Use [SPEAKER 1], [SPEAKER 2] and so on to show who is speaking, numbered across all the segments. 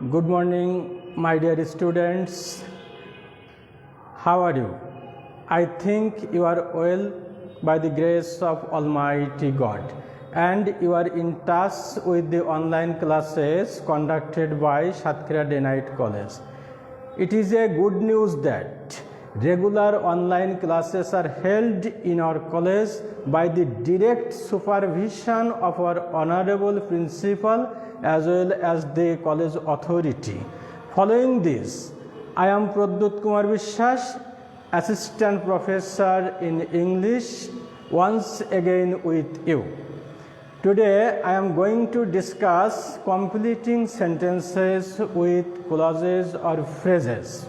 [SPEAKER 1] Good morning, my dear students. How are you? I think you are well by the grace of Almighty God, and you are in touch with the online classes conducted by Satkhira Day-Night College. It is a good news that regular online classes are held in our college by the direct supervision of our honorable principal as well as the college authority. Following this, I am Pradyut Kumar Vishwas, Assistant Professor in English, once again with you. Today, I am going to discuss completing sentences with clauses or phrases.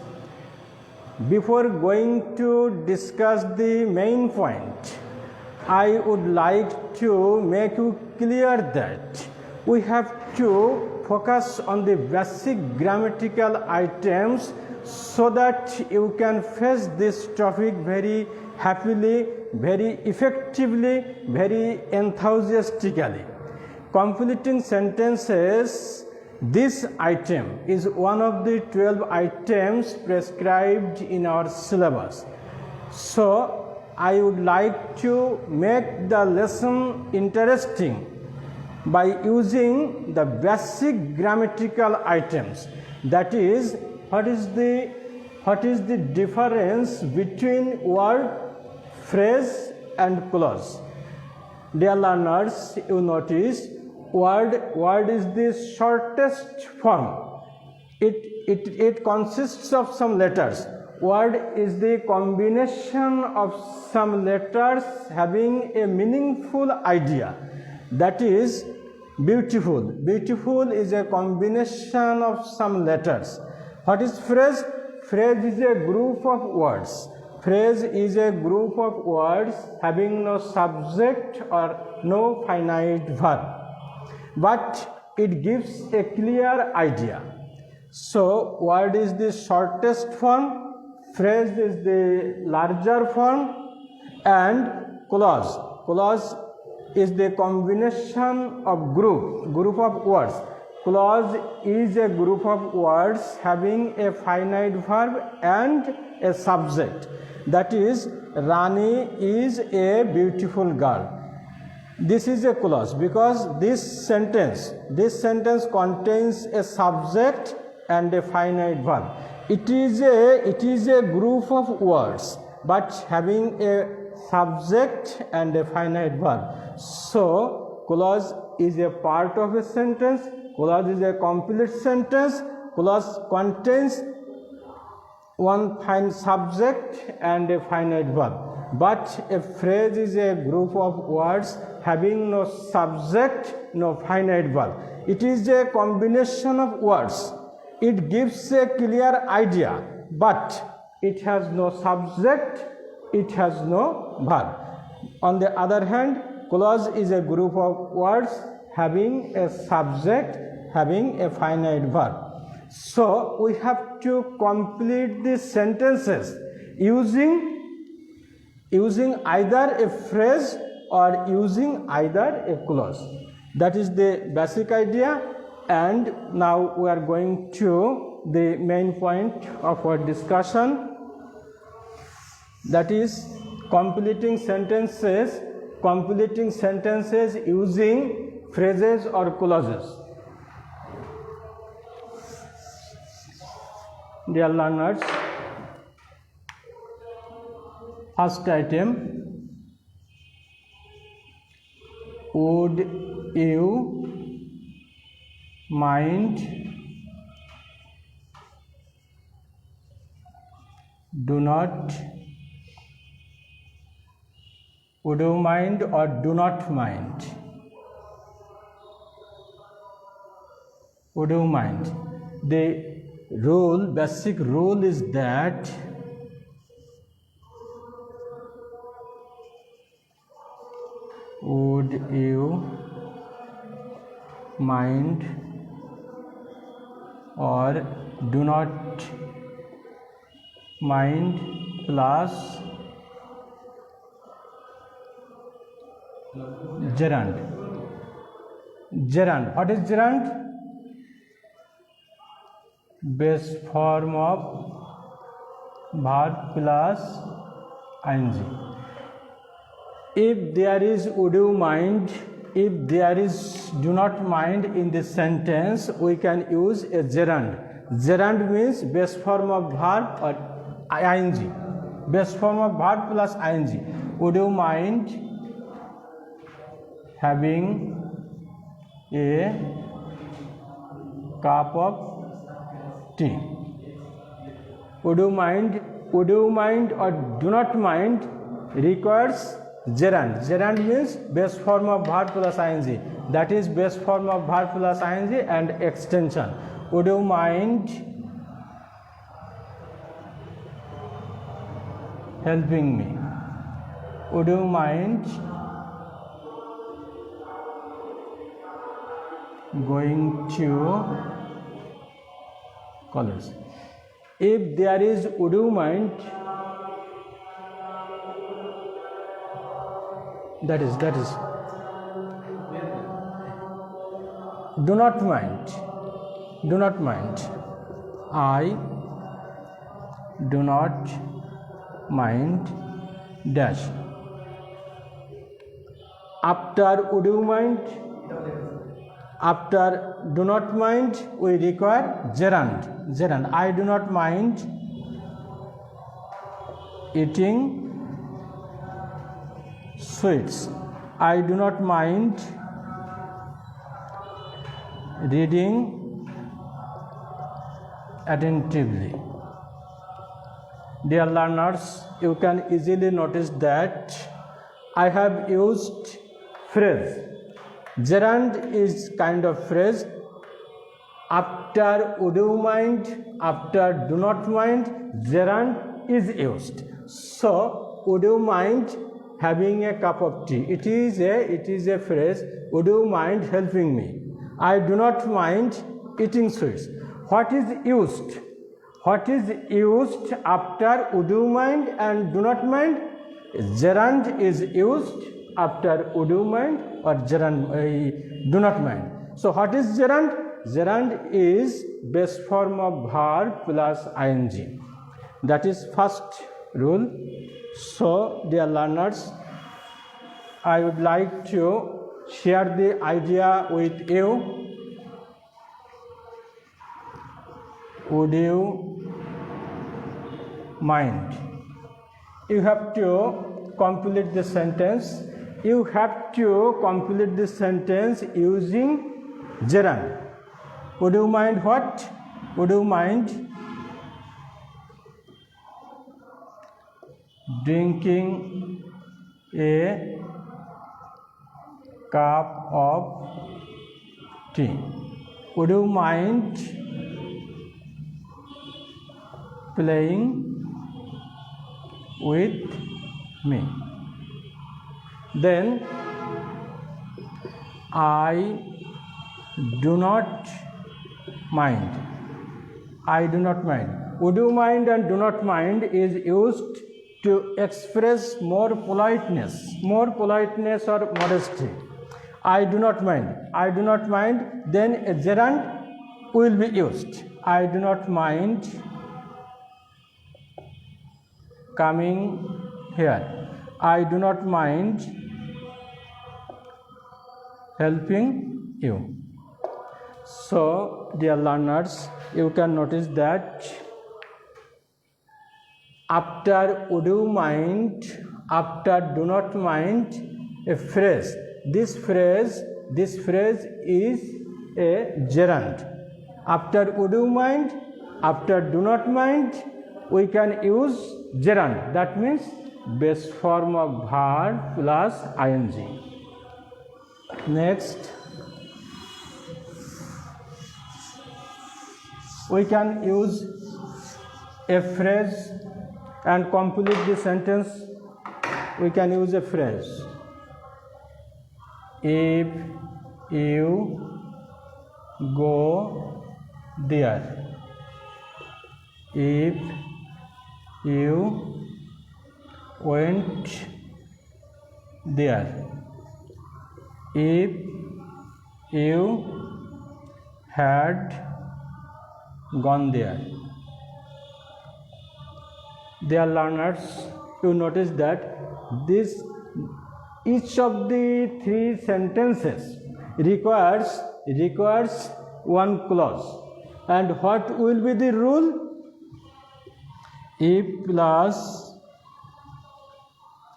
[SPEAKER 1] Before going to discuss the main point, I would like to make you clear that we have to focus on the basic grammatical items so that you can face this topic very happily, very effectively, very enthusiastically. Completing sentences, this item is one of the 12 items prescribed in our syllabus. So, I would like to make the lesson interesting by using the basic grammatical items. That is, what is the difference between word, phrase and clause. Dear learners, you notice word is the shortest form. It consists of some letters. Word is the combination of some letters having a meaningful idea. That is beautiful. Beautiful is a combination of some letters. What is phrase? Phrase is a group of words. Phrase is a group of words having no subject or no finite verb, but it gives a clear idea. So, word is the shortest form, phrase is the larger form, and clause. Clause is the combination of group of words. Clause is a group of words having a finite verb and a subject. That is, Rani is a beautiful girl. This is a clause because this sentence contains a subject and a finite verb. It is a group of words but having a subject and a finite verb. So, clause is a part of a sentence. Clause is a complete sentence. Clause contains one fine subject and a finite verb. But a phrase is a group of words having no subject, no finite verb. It is a combination of words. It gives a clear idea, but it has no subject, it has no verb. On the other hand, clause is a group of words having a subject, having a finite verb. So, we have to complete these sentences using either a phrase or using either a clause. That is the basic idea, and now we are going to the main point of our discussion, that is completing sentences using phrases or clauses. Dear learners, first item, would you mind, do not, would you mind or do not mind? Would you mind? The basic rule is that would you mind or do not mind plus gerund. Gerund. What is gerund? base form of verb plus ing. If there is would you mind, if there is do not mind in this sentence, we can use a gerund. Gerund means base form of verb or ing. Base form of verb plus ing. Would you mind having a cup of tea? Would you mind or do not mind requires gerund. Gerund means base form of verb plus ing. That is base form of verb plus ing and extension. Would you mind helping me? Would you mind going to college? If there is would you mind, that is do not mind. I do not mind dash. After would you mind, after do not mind, we require gerund. I do not mind eating sweets. I do not mind reading attentively. Dear learners, you can easily notice that I have used phrase. Gerund is kind of phrase. After would you mind, after do not mind, gerund is used. So would you mind having a cup of tea? It is a phrase. Would you mind helping me? I do not mind eating sweets. What is used? What is used after would you mind and do not mind? Gerund is used after would you mind or gerund do not mind. So what is gerund? Gerund is base form of verb plus ing. That is first rule. So dear learners, I would like to share the idea with you. Would you mind? You have to complete the sentence. You have to complete the sentence using gerund. Would you mind what? Would you mind drinking a cup of tea? Would you mind playing with me? Then I do not mind. I do not mind. Would you mind and do not mind is used to express more politeness or modesty. I do not mind. I do not mind. Then a gerund will be used. I do not mind coming here. I do not mind helping you. So, dear learners, you can notice that after would you mind, after do not mind, a phrase. This phrase is a gerund. After would you mind, after do not mind, we can use gerund. That means base form of verb plus ing. Next, we can use a phrase and complete the sentence. We can use a phrase. If you go there. If you went there. If you had gone there. Dear learners, you notice that each of the three sentences requires one clause. And what will be the rule? If plus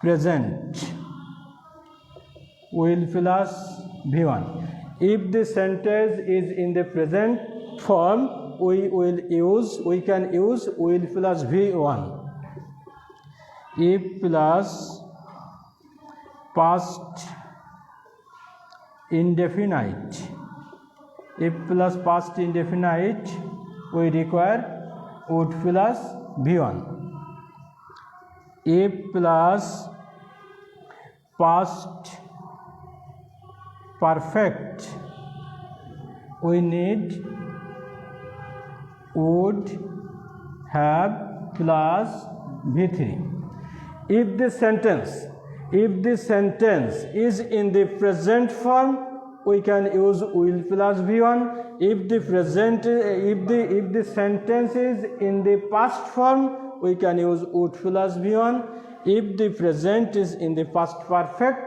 [SPEAKER 1] present will plus V1. If the sentence is in the present form, we can use will plus V1. If plus past indefinite, we require would plus V1. If plus past perfect, we need would have plus V3. If the sentence is in the present form, we can use will plus V1. If the sentence is in the past form, we can use would plus V1. If the present is in the past perfect,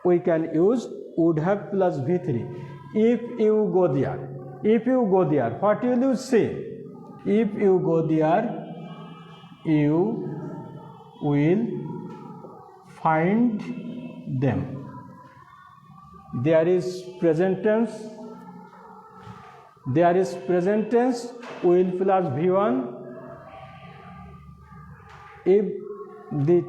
[SPEAKER 1] we can use would have plus V3. If you go there, what will you say? If you go there, you will find them. There is present tense, will plus V1. If the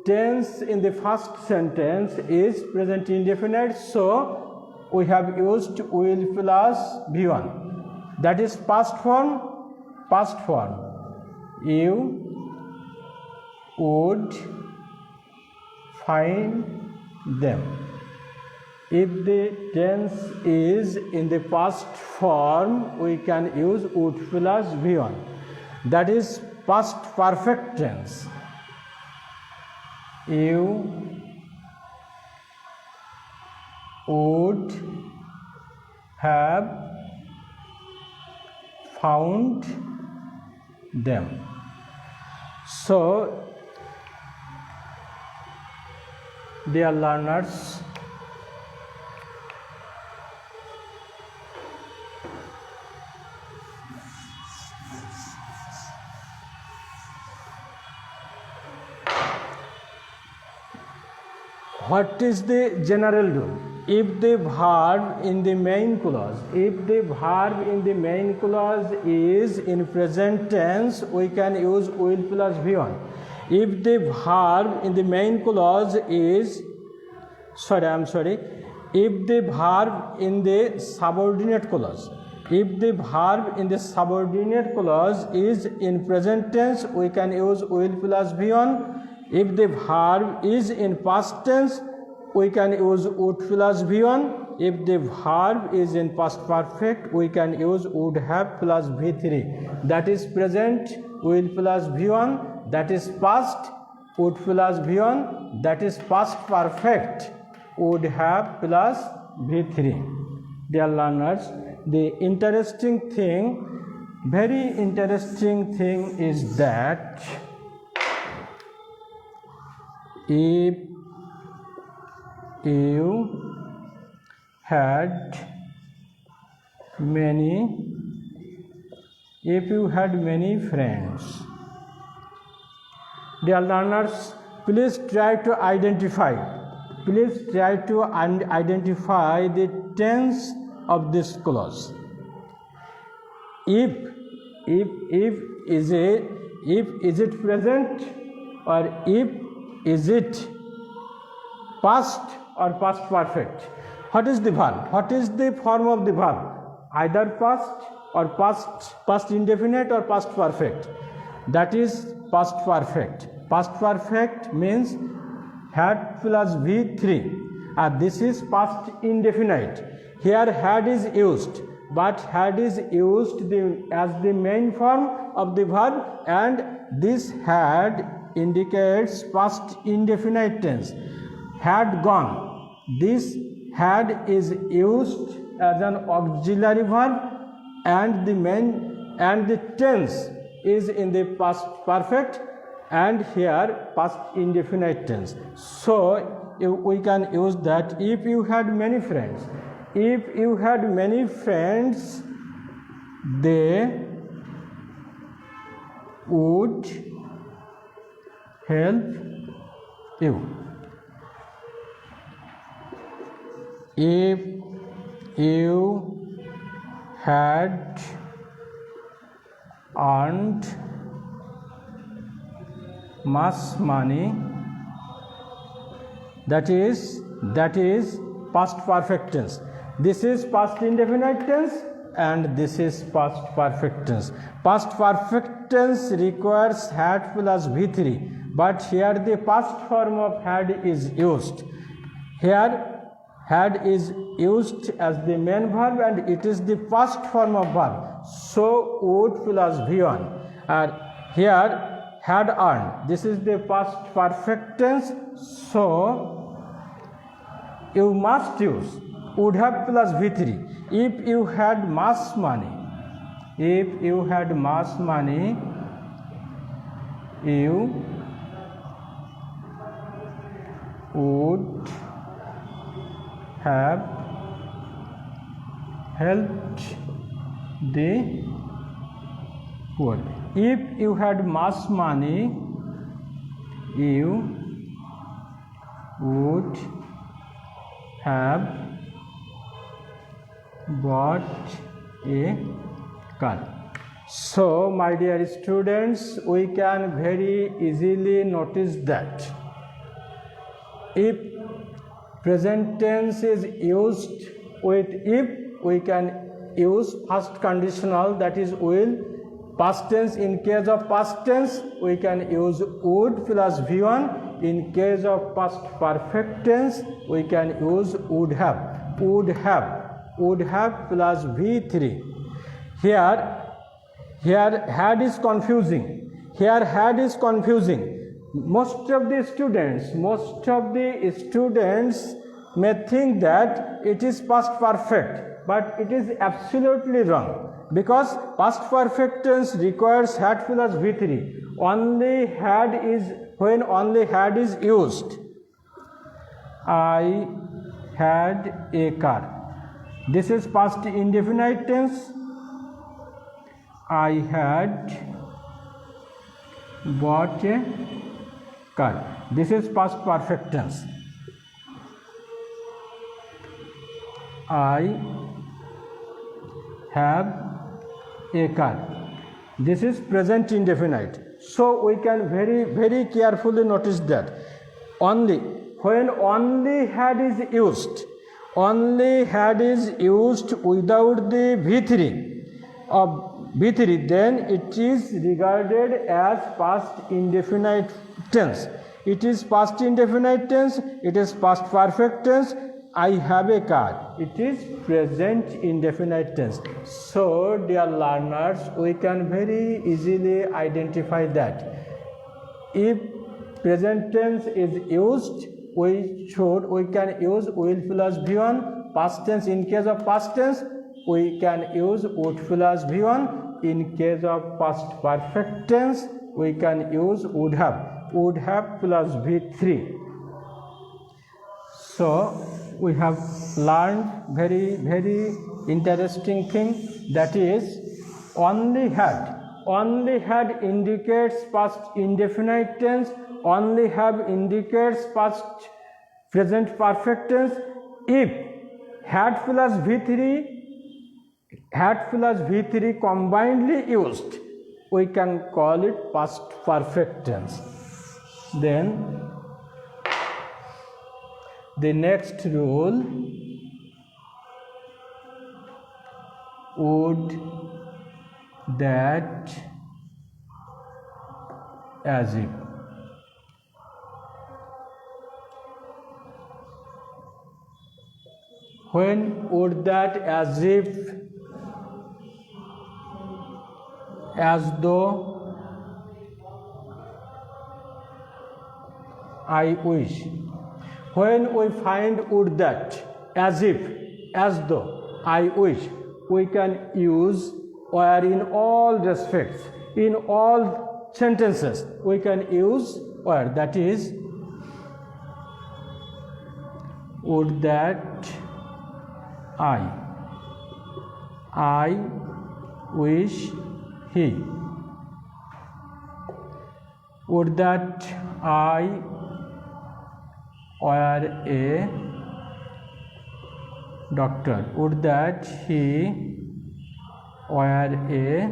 [SPEAKER 1] tense in the first sentence is present indefinite, so we have used will plus V1. That is past form. You would find them. If the tense is in the past form, we can use would plus V1. That is past perfect tense. You would have found them. So, dear learners, what is the general rule? If the verb in the main clause is in present tense, we can use will plus V1. If the verb in the main clause is, if the verb in the subordinate clause, is in present tense, we can use will plus V1. If the verb is in past tense, we can use would plus V1. If the verb is in past perfect, we can use would have plus V3. That is present, will plus V1. That is past, would plus V1. That is past perfect, would have plus V3. Dear learners, the very interesting thing is that if you had many friends. Dear learners, please try to identify the tense of this clause. If is it present, or if is it past or past perfect? What is the verb? What is the form of the verb? Either past or past indefinite or past perfect. That is past perfect. Past perfect means had plus V3, and this is past indefinite. Here had is used, but had is used as the main form of the verb, and this had indicates past indefinite tense. Had gone. This had is used as an auxiliary verb, and the tense is in the past perfect, and here past indefinite tense. So we can use that. If you had many friends, they would help you. If you had earned much money, that is past perfect tense. This is past indefinite tense and this is past perfect tense. Past perfect tense requires had plus V3, but here the past form of had is used. Here had is used as the main verb and it is the past form of verb. So would plus V1. And here had earned, this is the past perfect tense. So you must use would have plus V3. If you had much money, you would have helped the poor. If you had much money, you would have bought a car. So, my dear students, we can very easily notice that if present tense is used with if, we can use first conditional, that is will. Past tense, in case of past tense, we can use would plus V1. In case of past perfect tense, we can use would have plus V3. Here had is confusing. Most of the students may think that it is past perfect, but it is absolutely wrong, because past perfect tense requires had plus V3. When only had is used. I had a car. This is past indefinite tense. I had bought a car. This is past perfect tense. I have a car. This is present indefinite. So we can very, very carefully notice that when only had is used without the V3, then it is regarded as past indefinite tense. It is past indefinite tense, it is past perfect tense. I have a car, it is present indefinite tense. So, dear learners, we can very easily identify that if present tense is used, we can use will plus V1. Past tense, in case of past tense, we can use would plus V1. In case of past perfect tense, we can use would have plus V3. So we have learned very, very interesting thing, that is only had indicates past indefinite tense, only have indicates past present perfect tense. If had plus V3 combinedly used, we can call it past perfect tense. Then the next rule, would, that, as if. When would, that, as if, as though, I wish. When we find would, that, as if, as though, I wish, we can use where in all respects, in all sentences we can use where, that is, would that I wish he, would that I were a doctor, would that he were a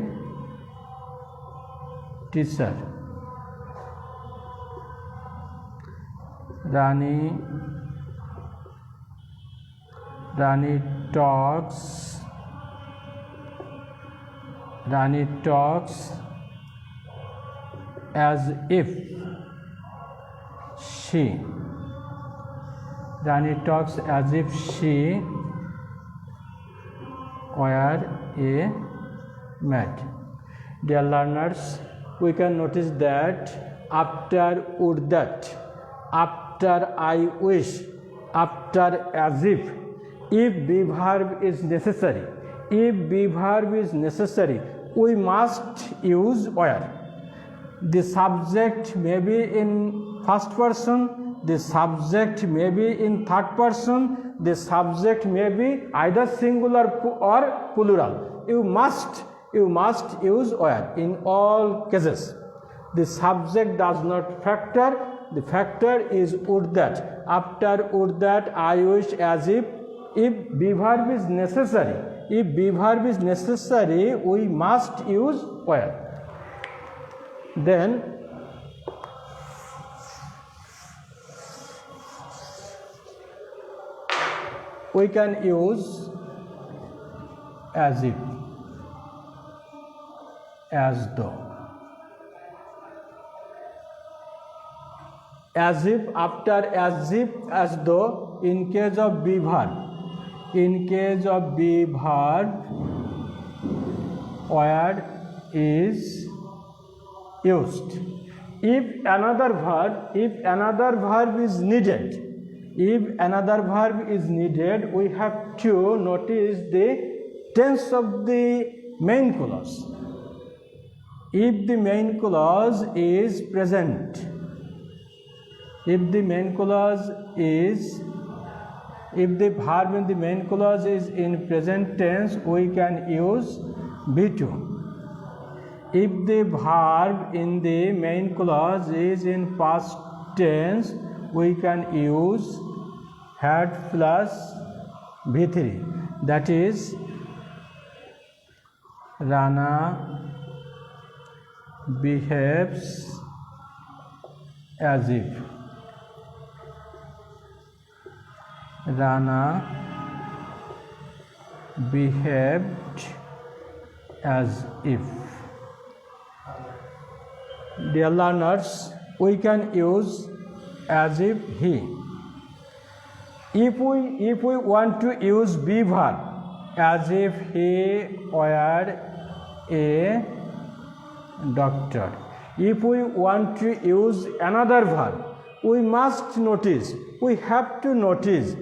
[SPEAKER 1] teacher. Rani talks as if she were a maid. Dear learners, we can notice that after would that, after I wish, after as if be verb is necessary, we must use where. The subject may be in first person, the subject may be in third person, the subject may be either singular or plural. You must use where in all cases. The subject does not factor, the factor is would that. After would that, I wish as if be verb is necessary, we must use where. Then we can use as if, as though. As if, after as if, as though, in case of be verb, where is used. If another verb is needed, we have to notice the tense of the main clause. If the main clause is present, if the verb in the main clause is in present tense, we can use be2. If the verb in the main clause is in past tense, we can use had plus V3, that is, Rana behaves as if. Rana behaved as if. Dear learners, we can use as if he. If we want to use be verb, as if he were a doctor. If we want to use another verb, we have to notice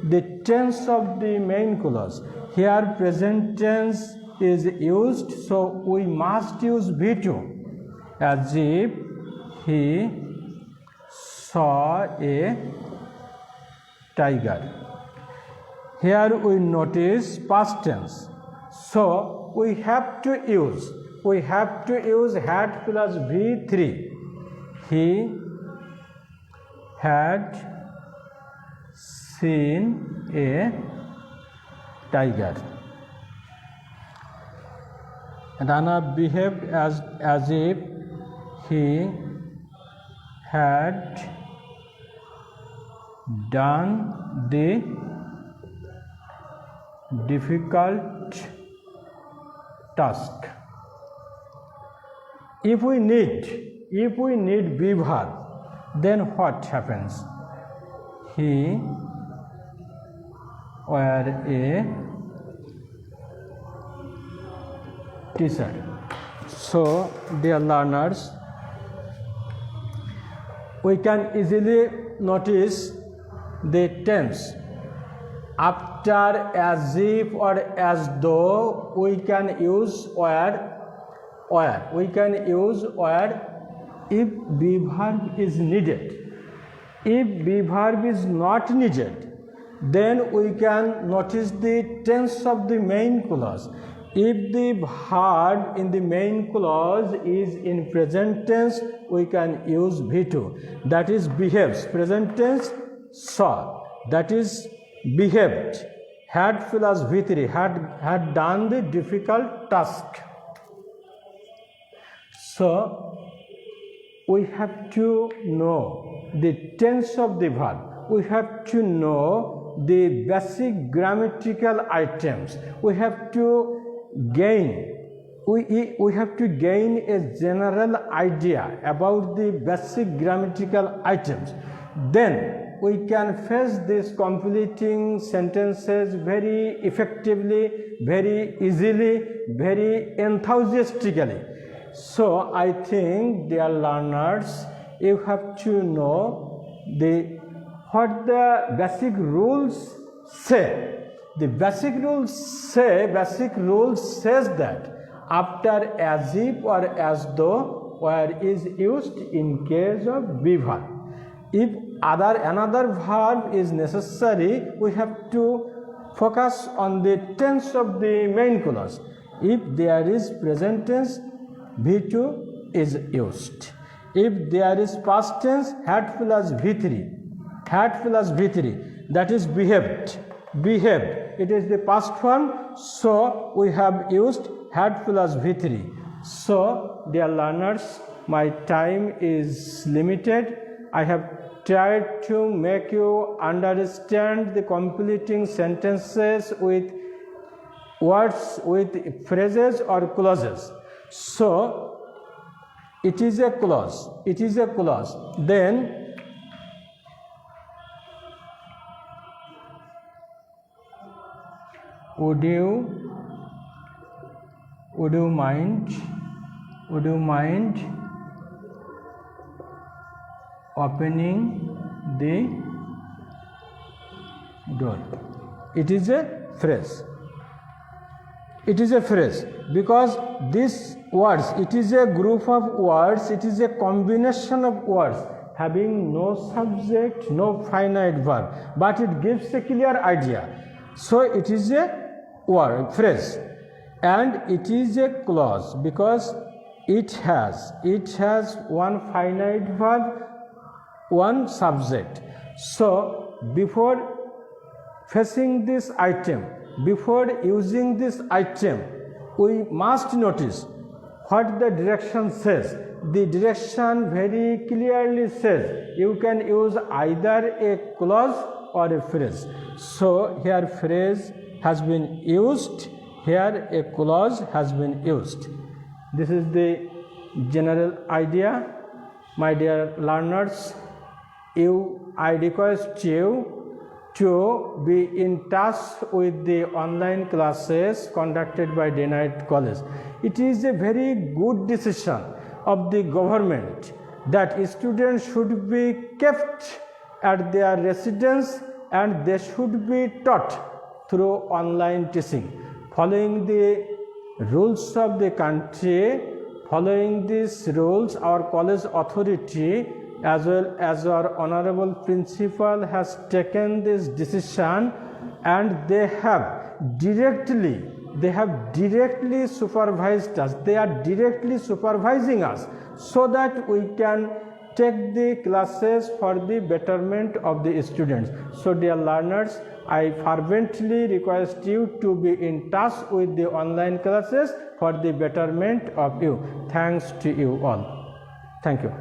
[SPEAKER 1] the tense of the main clause. Here present tense is used, so we must use V2. As if he saw a tiger. Here we notice past tense, so we have to use had plus V3. He had seen a tiger. Rana behaved as if he had done the difficult task. If we need be verb, then what happens? He were a teacher. So, dear learners, we can easily notice the tense. after, as if, or as though, we can use where. We can use where if be verb is needed. If be verb is not needed, then we can notice the tense of the main clause. If the verb in the main clause is in present tense, we can use V2. That is behaves. Present tense saw. That is behaved. Had plus V3. Had done the difficult task. So we have to know the tense of the verb. We have to know the basic grammatical items. We have to gain a general idea about the basic grammatical items. Then we can face these completing sentences very effectively, very easily, very enthusiastically. So I think, dear learners, you have to know what the basic rules say. The basic rules says that after as if or as though where is used in case of be verb. If another verb is necessary, we have to focus on the tense of the main clause. If there is present tense, V2 is used. If there is past tense, had plus V3, that is behaved. It is the past form, so we have used had plus V3. So, dear learners, my time is limited. I have tried to make you understand the completing sentences with words, with phrases or clauses. So, it is a clause. Then, would you mind opening the door? It is a phrase. Because these words, it is a group of words, it is a combination of words having no subject, no finite verb, but it gives a clear idea. So it is a phrase, and it is a clause because it has one finite verb, one subject. So before facing this item, before using this item, we must notice what the direction says. The direction very clearly says you can use either a clause or a phrase. So here phrase has been used, here a clause has been used. This is the general idea. My dear learners, I request you to be in touch with the online classes conducted by Day Night College. It is a very good decision of the government that students should be kept at their residence and they should be taught through online teaching. Following the rules of the country, following these rules, our college authority as well as our honorable principal has taken this decision, and they have directly supervised us. They are directly supervising us so that we can take the classes for the betterment of the students. So dear learners, I fervently request you to be in touch with the online classes for the betterment of you. Thanks to you all. Thank you.